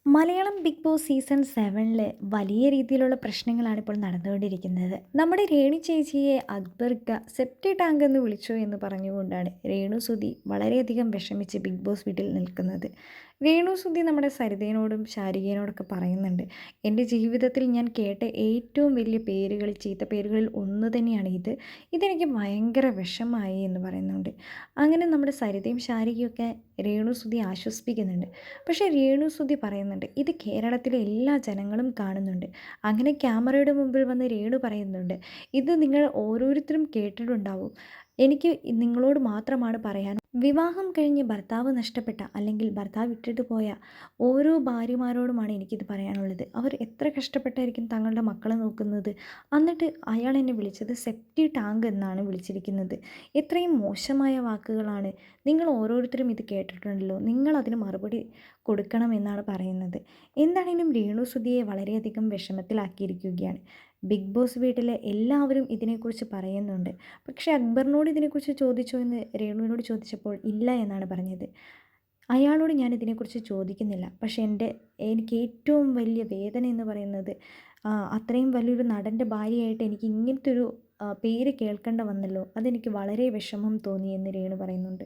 Malayalam big boss season 7 വലിയ രീതിയിലുള്ള പ്രശ്നങ്ങളാണ് ഇപ്പോൾ നടന്നുകൊണ്ടിരിക്കുന്നത്. നമ്മുടെ രേണു ചേച്ചിയെ അക്ബർക്ക സെപ്റ്റി ടാങ്ക് എന്ന് വിളിച്ചു എന്ന് പറഞ്ഞുകൊണ്ടാണ് രേണു സുധി വളരെയധികം വിഷമിച്ച് ബിഗ് ബോസ് വീട്ടിൽ നിൽക്കുന്നത്. രേണു സുധി നമ്മുടെ സരിതേനോടും ശാരികേനോടൊക്കെ പറയുന്നുണ്ട്, എൻ്റെ ജീവിതത്തിൽ ഞാൻ കേട്ട ഏറ്റവും വലിയ പേരുകൾ, ചീത്ത പേരുകളിൽ ഒന്ന് തന്നെയാണ് ഇത്. ഇതെനിക്ക് ഭയങ്കര വിഷമായി എന്ന് പറയുന്നുണ്ട്. അങ്ങനെ നമ്മുടെ സരിതയും ശാരികയൊക്കെ രേണു സുധി ആശ്വസിപ്പിക്കുന്നുണ്ട്. പക്ഷേ രേണു സുധി പറയുന്നുണ്ട്, ഇത് കേരളത്തിലെ എല്ലാ ജനങ്ങളും കാണുന്നുണ്ട്. അങ്ങനെ ക്യാമറയുടെ മുമ്പിൽ വന്ന് രേണു പറയുന്നുണ്ട്, ഇത് നിങ്ങൾ ഓരോരുത്തരും കേട്ടിട്ടുണ്ടാവും. എനിക്ക് നിങ്ങളോട് മാത്രമാണ് പറയാൻ, വിവാഹം കഴിഞ്ഞ് ഭർത്താവ് നഷ്ടപ്പെട്ട അല്ലെങ്കിൽ ഭർത്താവ് ഇട്ടിട്ട് പോയ ഓരോ ഭാര്യമാരോടുമാണ് എനിക്കിത് പറയാനുള്ളത്. അവർ എത്ര കഷ്ടപ്പെട്ടായിരിക്കും തങ്ങളുടെ മക്കളെ നോക്കുന്നത്. എന്നിട്ട് അയാൾ എന്നെ വിളിച്ചത് സെപ്റ്റി ടാങ്ക് എന്നാണ് വിളിച്ചിരിക്കുന്നത്. എത്രയും മോശമായ വാക്കുകളാണ്. നിങ്ങൾ ഓരോരുത്തരും ഇത് കേട്ടിട്ടുണ്ടല്ലോ, നിങ്ങൾ അതിന് മറുപടി കൊടുക്കണം എന്നാണ് പറയുന്നത്. എന്താണെങ്കിലും രേണു സുധിയെ വളരെയധികം വിഷമത്തിലാക്കിയിരിക്കുകയാണ്. ബിഗ് ബോസ് വീട്ടിലെ എല്ലാവരും ഇതിനെക്കുറിച്ച് പറയുന്നുണ്ട്. പക്ഷേ അക്ബറിനോട് ഇതിനെക്കുറിച്ച് ചോദിച്ചോ എന്ന് രേണുവിനോട് ചോദിച്ചപ്പോൾ ഇല്ല എന്നാണ് പറഞ്ഞത്. അയാളോട് ഞാൻ ഇതിനെക്കുറിച്ച് ചോദിക്കുന്നില്ല. പക്ഷേ എനിക്ക് ഏറ്റവും വലിയ വേദന എന്ന് പറയുന്നത്, അത്രയും വലിയൊരു നടൻ്റെ ഭാര്യയായിട്ട് എനിക്ക് ഇങ്ങനത്തെ ഒരു പേര് കേൾക്കേണ്ട വന്നല്ലോ, അതെനിക്ക് വളരെ വിഷമം തോന്നി എന്ന് രേണു പറയുന്നുണ്ട്.